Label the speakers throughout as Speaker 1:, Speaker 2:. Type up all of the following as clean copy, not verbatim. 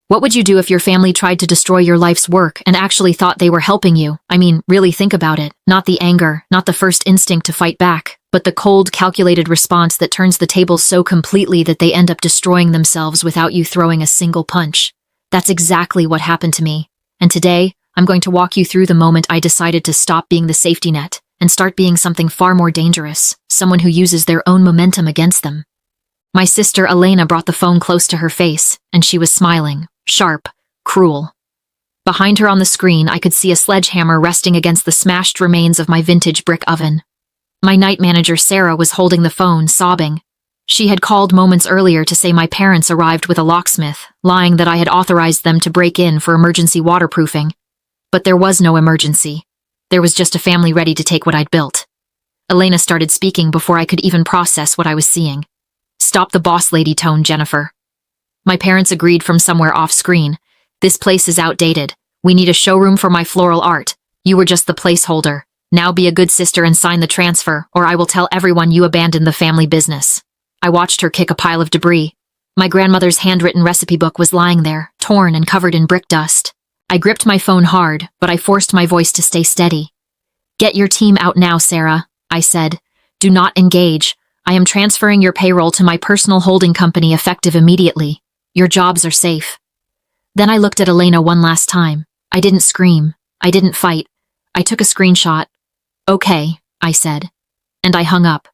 Speaker 1: What would you do if your family tried to destroy your life's work and actually thought they were helping you? I mean, really think about it. Not the anger, not the first instinct to fight back, but the cold, calculated response that turns the tables so completely that they end up destroying themselves without you throwing a single punch. That's exactly what happened to me. And today, I'm going to walk you through the moment I decided to stop being the safety net and start being something far more dangerous, someone who uses their own momentum against them. My sister Elena brought the phone close to her face, and she was smiling, sharp, cruel. Behind her on the screen, I could see a sledgehammer resting against the smashed remains of my vintage brick oven. My night manager Sarah was holding the phone, sobbing. She had called moments earlier to say my parents arrived with a locksmith, lying that I had authorized them to break in for emergency waterproofing. But there was no emergency. There was just a family ready to take what I'd built. Elena started speaking before I could even process what I was seeing. "Stop the boss lady tone, Jennifer." My parents agreed from somewhere off-screen. "This place is outdated. We need a showroom for my floral art. You were just the placeholder. Now be a good sister and sign the transfer, or I will tell everyone you abandoned the family business." I watched her kick a pile of debris. My grandmother's handwritten recipe book was lying there, torn and covered in brick dust. I gripped my phone hard, but I forced my voice to stay steady. "Get your team out now, Sarah," I said. "Do not engage. I am transferring your payroll to my personal holding company effective immediately. Your jobs are safe." Then I looked at Elena one last time. I didn't scream. I didn't fight. I took a screenshot. "Okay," I said. And I hung up.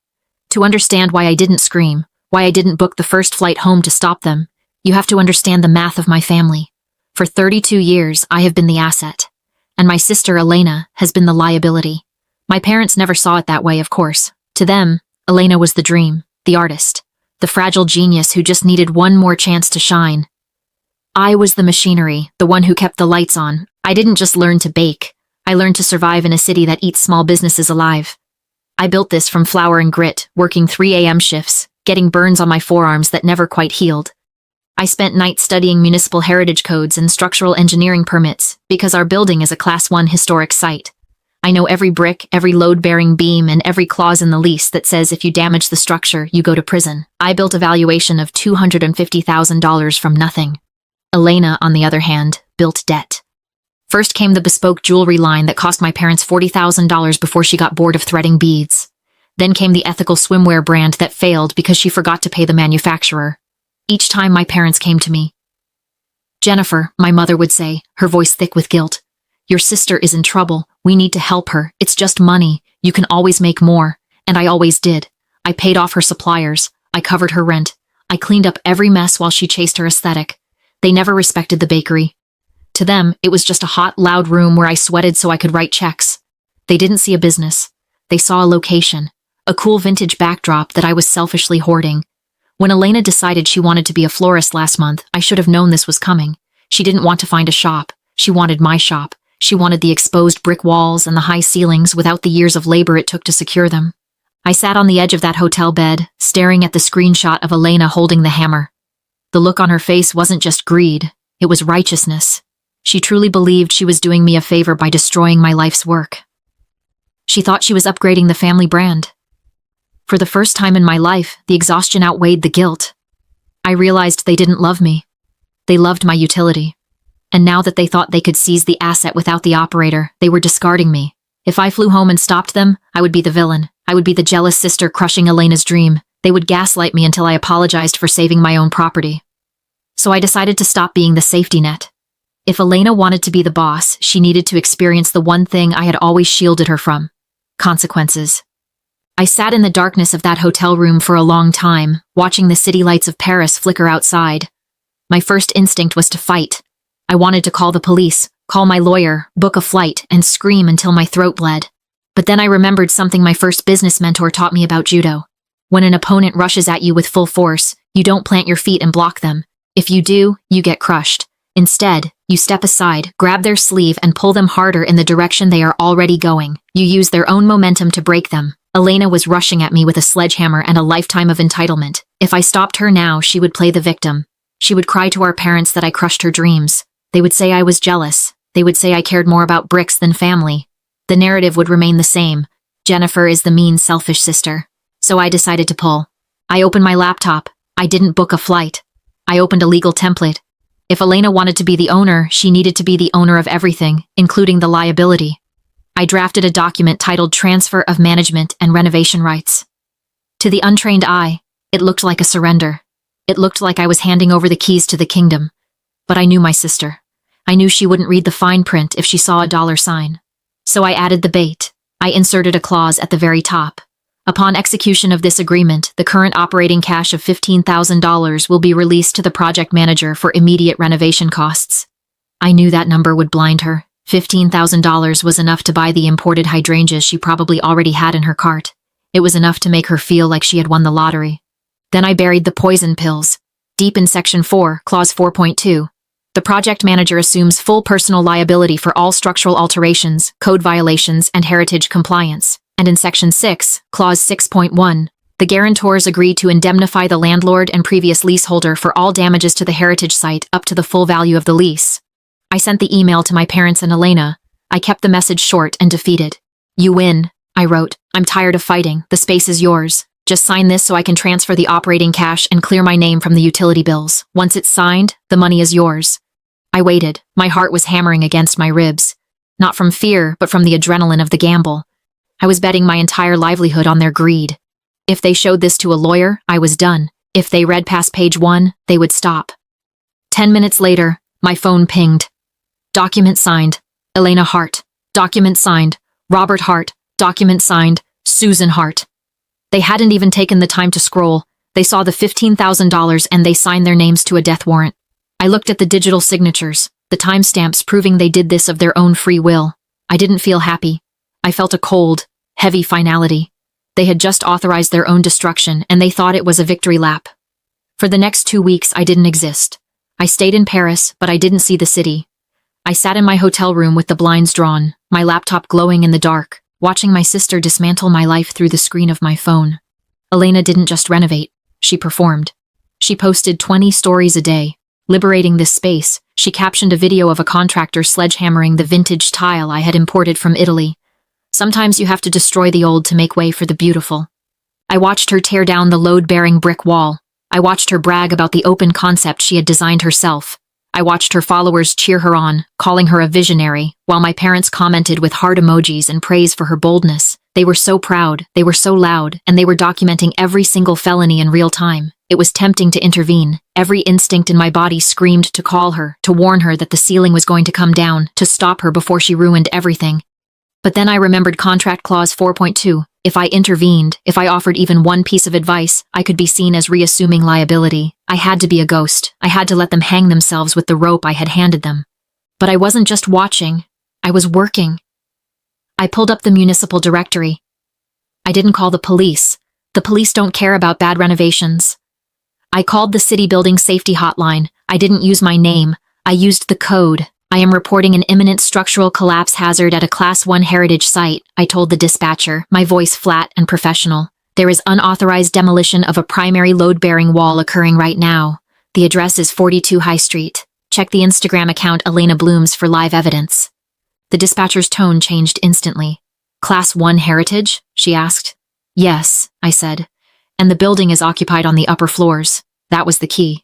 Speaker 1: To understand why I didn't scream, why I didn't book the first flight home to stop them, you have to understand the math of my family. For 32 years, I have been the asset. And my sister Elena has been the liability. My parents never saw it that way, of course. To them, Elena was the dream, the artist, the fragile genius who just needed one more chance to shine. I was the machinery, the one who kept the lights on. I didn't just learn to bake. I learned to survive in a city that eats small businesses alive. I built this from flour and grit, working 3 a.m. shifts, getting burns on my forearms that never quite healed. I spent nights studying municipal heritage codes and structural engineering permits because our building is a Class 1 historic site. I know every brick, every load-bearing beam, and every clause in the lease that says if you damage the structure, you go to prison. I built a valuation of $250,000 from nothing. Elena, on the other hand, built debt. First came the bespoke jewelry line that cost my parents $40,000 before she got bored of threading beads. Then came the ethical swimwear brand that failed because she forgot to pay the manufacturer. Each time my parents came to me. "Jennifer," my mother would say, her voice thick with guilt. "Your sister is in trouble. We need to help her. It's just money. You can always make more." And I always did. I paid off her suppliers. I covered her rent. I cleaned up every mess while she chased her aesthetic. They never respected the bakery. To them, it was just a hot, loud room where I sweated so I could write checks. They didn't see a business. They saw a location, a cool vintage backdrop that I was selfishly hoarding. When Elena decided she wanted to be a florist last month, I should have known this was coming. She didn't want to find a shop. She wanted my shop. She wanted the exposed brick walls and the high ceilings without the years of labor it took to secure them. I sat on the edge of that hotel bed, staring at the screenshot of Elena holding the hammer. The look on her face wasn't just greed, it was righteousness. She truly believed she was doing me a favor by destroying my life's work. She thought she was upgrading the family brand. For the first time in my life, the exhaustion outweighed the guilt. I realized they didn't love me. They loved my utility. And now that they thought they could seize the asset without the operator, they were discarding me. If I flew home and stopped them, I would be the villain. I would be the jealous sister crushing Elena's dream. They would gaslight me until I apologized for saving my own property. So I decided to stop being the safety net. If Elena wanted to be the boss, she needed to experience the one thing I had always shielded her from: consequences. I sat in the darkness of that hotel room for a long time, watching the city lights of Paris flicker outside. My first instinct was to fight. I wanted to call the police, call my lawyer, book a flight, and scream until my throat bled. But then I remembered something my first business mentor taught me about judo. When an opponent rushes at you with full force, you don't plant your feet and block them. If you do, you get crushed. Instead, you step aside, grab their sleeve, and pull them harder in the direction they are already going. You use their own momentum to break them. Elena was rushing at me with a sledgehammer and a lifetime of entitlement. If I stopped her now, she would play the victim. She would cry to our parents that I crushed her dreams. They would say I was jealous. They would say I cared more about bricks than family. The narrative would remain the same. Jennifer is the mean, selfish sister. So I decided to pull. I opened my laptop. I didn't book a flight. I opened a legal template. If Elena wanted to be the owner, she needed to be the owner of everything, including the liability. I drafted a document titled Transfer of Management and Renovation Rights. To the untrained eye, it looked like a surrender. It looked like I was handing over the keys to the kingdom. But I knew my sister. I knew she wouldn't read the fine print if she saw a dollar sign. So I added the bait. I inserted a clause at the very top. Upon execution of this agreement, the current operating cash of $15,000 will be released to the project manager for immediate renovation costs. I knew that number would blind her. $15,000 was enough to buy the imported hydrangeas she probably already had in her cart. It was enough to make her feel like she had won the lottery. Then I buried the poison pills. Deep in Section 4, Clause 4.2. The project manager assumes full personal liability for all structural alterations, code violations, and heritage compliance. And in Section 6, Clause 6.1, the guarantors agree to indemnify the landlord and previous leaseholder for all damages to the heritage site up to the full value of the lease. I sent the email to my parents and Elena. I kept the message short and defeated. "You win," I wrote. "I'm tired of fighting. The space is yours. Just sign this so I can transfer the operating cash and clear my name from the utility bills. Once it's signed, the money is yours." I waited. My heart was hammering against my ribs. Not from fear, but from the adrenaline of the gamble. I was betting my entire livelihood on their greed. If they showed this to a lawyer, I was done. If they read past page 1, they would stop. 10 minutes later, my phone pinged. Document signed. Elena Hart. Document signed. Robert Hart. Document signed. Susan Hart. They hadn't even taken the time to scroll. They saw the $15,000 and they signed their names to a death warrant. I looked at the digital signatures, the timestamps proving they did this of their own free will. I didn't feel happy. I felt a cold, heavy finality. They had just authorized their own destruction, and they thought it was a victory lap. For the next 2 weeks, I didn't exist. I stayed in Paris, but I didn't see the city. I sat in my hotel room with the blinds drawn, my laptop glowing in the dark, watching my sister dismantle my life through the screen of my phone. Elena didn't just renovate, she performed. She posted 20 stories a day. Liberating this space, she captioned a video of a contractor sledgehammering the vintage tile I had imported from Italy. Sometimes you have to destroy the old to make way for the beautiful. I watched her tear down the load-bearing brick wall. I watched her brag about the open concept she had designed herself. I watched her followers cheer her on, calling her a visionary, while my parents commented with heart emojis and praise for her boldness. They were so proud, they were so loud, and they were documenting every single felony in real time. It was tempting to intervene. Every instinct in my body screamed to call her, to warn her that the ceiling was going to come down, to stop her before she ruined everything. But then I remembered Contract Clause 4.2. If I intervened, if I offered even one piece of advice, I could be seen as reassuming liability. I had to be a ghost. I had to let them hang themselves with the rope I had handed them. But I wasn't just watching. I was working. I pulled up the municipal directory. I didn't call the police. The police don't care about bad renovations. I called the city building safety hotline. I didn't use my name. I used the code. "I am reporting an imminent structural collapse hazard at a Class 1 heritage site," I told the dispatcher, my voice flat and professional. "There is unauthorized demolition of a primary load-bearing wall occurring right now. The address is 42 High Street. Check the Instagram account Elena Blooms for live evidence." The dispatcher's tone changed instantly. "Class 1 heritage?" she asked. "Yes," I said. "And the building is occupied on the upper floors." That was the key.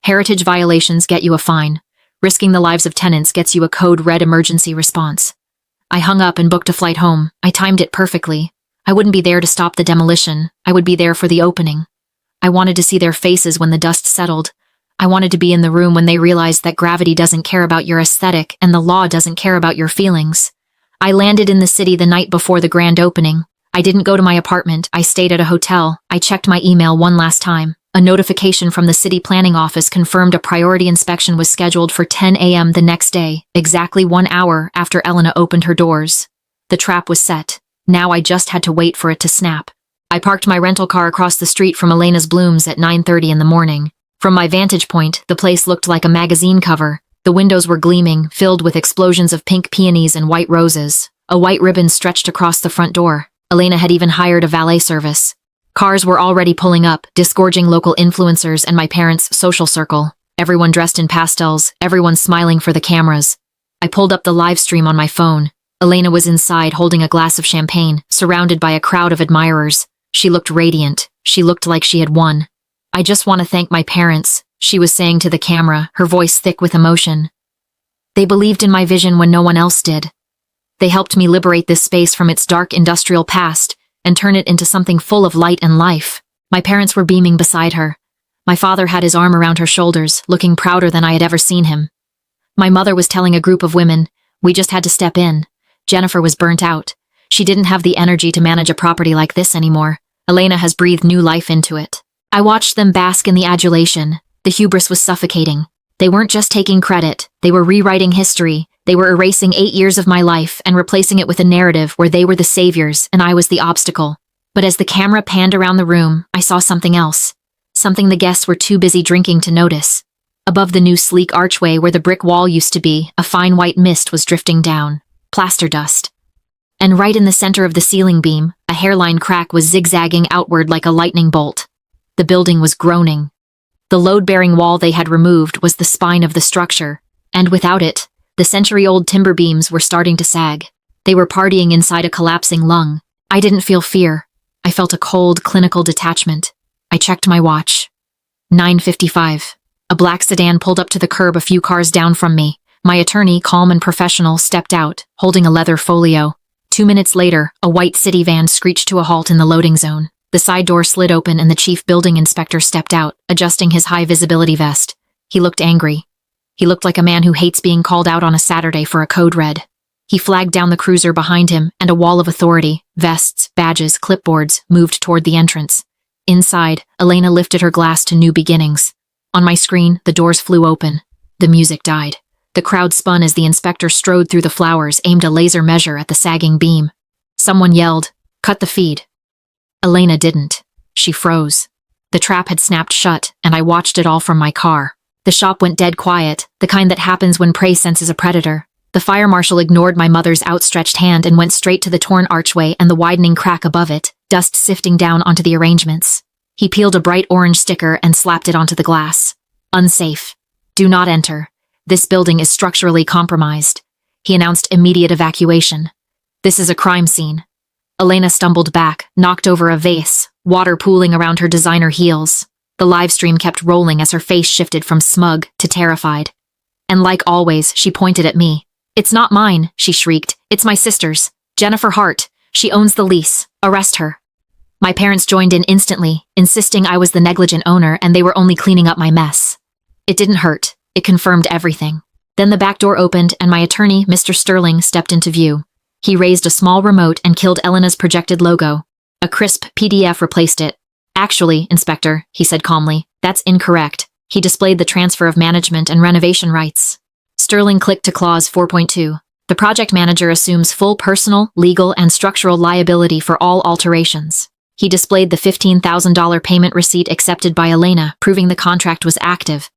Speaker 1: Heritage violations get you a fine. Risking the lives of tenants gets you a code red emergency response. I hung up and booked a flight home. I timed it perfectly. I wouldn't be there to stop the demolition. I would be there for the opening. I wanted to see their faces when the dust settled. I wanted to be in the room when they realized that gravity doesn't care about your aesthetic and the law doesn't care about your feelings. I landed in the city the night before the grand opening. I didn't go to my apartment. I stayed at a hotel. I checked my email one last time. A notification from the city planning office confirmed a priority inspection was scheduled for 10 a.m. the next day, exactly 1 hour after Elena opened her doors. The trap was set. Now I just had to wait for it to snap. I parked my rental car across the street from Elena's Blooms at 9:30 in the morning. From my vantage point, the place looked like a magazine cover. The windows were gleaming, filled with explosions of pink peonies and white roses. A white ribbon stretched across the front door. Elena had even hired a valet service. Cars were already pulling up, disgorging local influencers and my parents' social circle. Everyone dressed in pastels, everyone smiling for the cameras. I pulled up the live stream on my phone. Elena was inside holding a glass of champagne, surrounded by a crowd of admirers. She looked radiant. She looked like she had won. "I just want to thank my parents," she was saying to the camera, her voice thick with emotion. They believed in my vision when no one else did. They helped me liberate this space from its dark industrial past and turn it into something full of light and life. My parents were beaming beside her. My father had his arm around her shoulders, looking prouder than I had ever seen him. My mother was telling a group of women, we just had to step in. Jennifer was burnt out. She didn't have the energy to manage a property like this anymore. Elena has breathed new life into it. I watched them bask in the adulation. The hubris was suffocating. They weren't just taking credit, they were rewriting history. They were erasing 8 years of my life and replacing it with a narrative where they were the saviors and I was the obstacle. But as the camera panned around the room, I saw something else. Something the guests were too busy drinking to notice. Above the new sleek archway where the brick wall used to be, a fine white mist was drifting down. Plaster dust. And right in the center of the ceiling beam, a hairline crack was zigzagging outward like a lightning bolt. The building was groaning. The load-bearing wall they had removed was the spine of the structure, and without it, the century-old timber beams were starting to sag. They were partying inside a collapsing lung. I didn't feel fear. I felt a cold, clinical detachment. I checked my watch. 9:55. A black sedan pulled up to the curb a few cars down from me. My attorney, calm and professional, stepped out, holding a leather folio. 2 minutes later, a white city van screeched to a halt in the loading zone. The side door slid open and the chief building inspector stepped out, adjusting his high-visibility vest. He looked angry. He looked like a man who hates being called out on a Saturday for a code red. He flagged down the cruiser behind him, and a wall of authority, vests, badges, clipboards, moved toward the entrance. Inside, Elena lifted her glass to new beginnings. On my screen, the doors flew open. The music died. The crowd spun as the inspector strode through the flowers, aimed a laser measure at the sagging beam. Someone yelled, "Cut the feed." Elena didn't. She froze. The trap had snapped shut, and I watched it all from my car. The shop went dead quiet, the kind that happens when prey senses a predator. The fire marshal ignored my mother's outstretched hand and went straight to the torn archway and the widening crack above it, dust sifting down onto the arrangements. He peeled a bright orange sticker and slapped it onto the glass. "Unsafe. Do not enter. This building is structurally compromised." He announced immediate evacuation. "This is a crime scene." Elena stumbled back, knocked over a vase, water pooling around her designer heels. The live stream kept rolling as her face shifted from smug to terrified. And like always, she pointed at me. "It's not mine," she shrieked. "It's my sister's. Jennifer Hart. She owns the lease. Arrest her." My parents joined in instantly, insisting I was the negligent owner and they were only cleaning up my mess. It didn't hurt. It confirmed everything. Then the back door opened and my attorney, Mr. Sterling, stepped into view. He raised a small remote and killed Elena's projected logo. A crisp PDF replaced it. "Actually, Inspector," he said calmly, "that's incorrect." He displayed the transfer of management and renovation rights. Sterling clicked to Clause 4.2. The project manager assumes full personal, legal, and structural liability for all alterations. He displayed the $15,000 payment receipt accepted by Elena, proving the contract was active.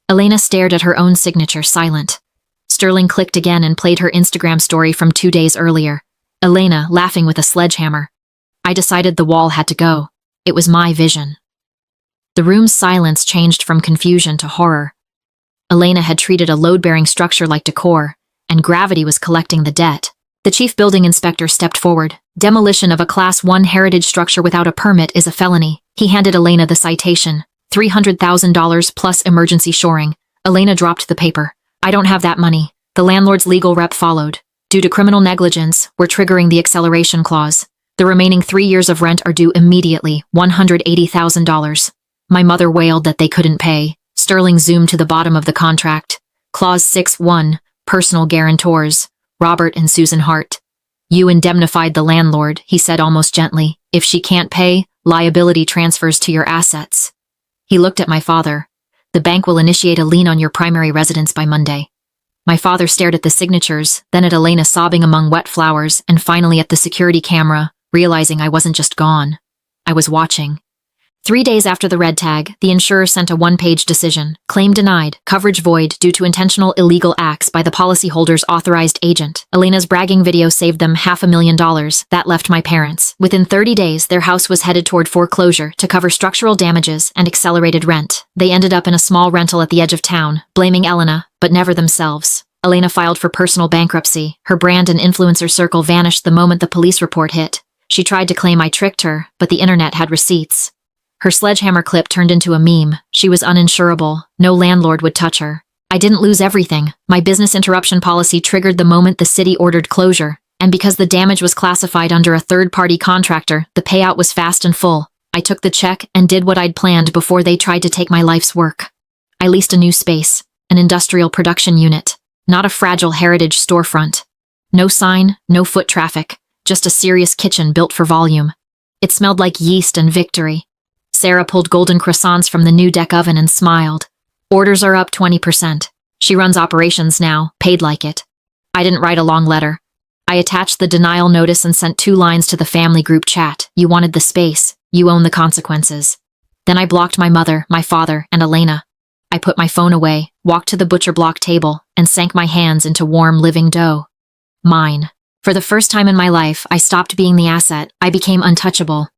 Speaker 1: Elena stared at her own signature, silent. Sterling clicked again and played her Instagram story from 2 days earlier. Elena laughing with a sledgehammer. I decided the wall had to go. It was my vision. The room's silence changed from confusion to horror. Elena had treated a load-bearing structure like decor, and gravity was collecting the debt. The chief building inspector stepped forward. "Demolition of a Class 1 heritage structure without a permit is a felony." He handed Elena the citation. $300,000 plus emergency shoring. Elena dropped the paper. "I don't have that money." The landlord's legal rep followed. "Due to criminal negligence, we're triggering the acceleration clause. The remaining 3 years of rent are due immediately, $180,000. My mother wailed that they couldn't pay. Sterling zoomed to the bottom of the contract. Clause 6.1, personal guarantors, Robert and Susan Hart. "You indemnified the landlord," he said almost gently. "If she can't pay, liability transfers to your assets." He looked at my father. "The bank will initiate a lien on your primary residence by Monday." My father stared at the signatures, then at Elena sobbing among wet flowers, and finally at the security camera, realizing I wasn't just gone. I was watching. 3 days after the red tag, the insurer sent a one-page decision. Claim denied, coverage void due to intentional illegal acts by the policyholder's authorized agent. Elena's bragging video saved them $500,000. That left my parents. Within 30 days, their house was headed toward foreclosure to cover structural damages and accelerated rent. They ended up in a small rental at the edge of town, blaming Elena, but never themselves. Elena filed for personal bankruptcy. Her brand and influencer circle vanished the moment the police report hit. She tried to claim I tricked her, but the internet had receipts. Her sledgehammer clip turned into a meme. She was uninsurable. No landlord would touch her. I didn't lose everything. My business interruption policy triggered the moment the city ordered closure. And because the damage was classified under a third-party contractor, the payout was fast and full. I took the check and did what I'd planned before they tried to take my life's work. I leased a new space, an industrial production unit, not a fragile heritage storefront. No sign, no foot traffic, just a serious kitchen built for volume. It smelled like yeast and victory. Sarah pulled golden croissants from the new deck oven and smiled. Orders are up 20%. She runs operations now, paid like it. I didn't write a long letter. I attached the denial notice and sent 2 lines to the family group chat. You wanted the space. You own the consequences. Then I blocked my mother, my father, and Elena. I put my phone away, walked to the butcher block table, and sank my hands into warm living dough. Mine. For the first time in my life, I stopped being the asset. I became untouchable.